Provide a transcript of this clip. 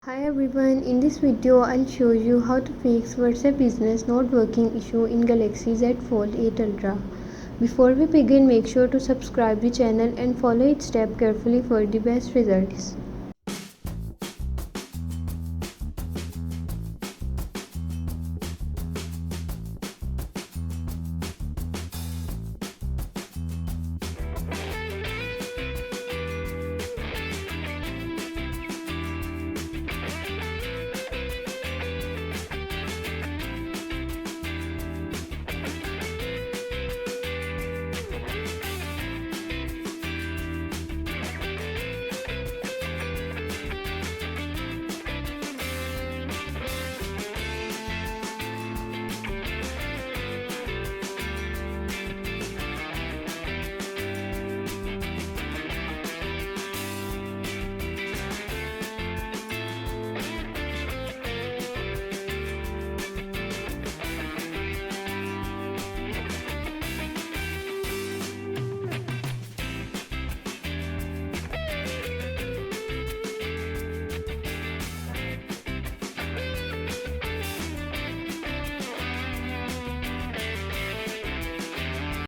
Hi everyone, in this video I'll show you how to fix WhatsApp Business not working issue in Galaxy Z Fold 8 Ultra. Before we begin, make sure to subscribe the channel and follow each step carefully for the best results.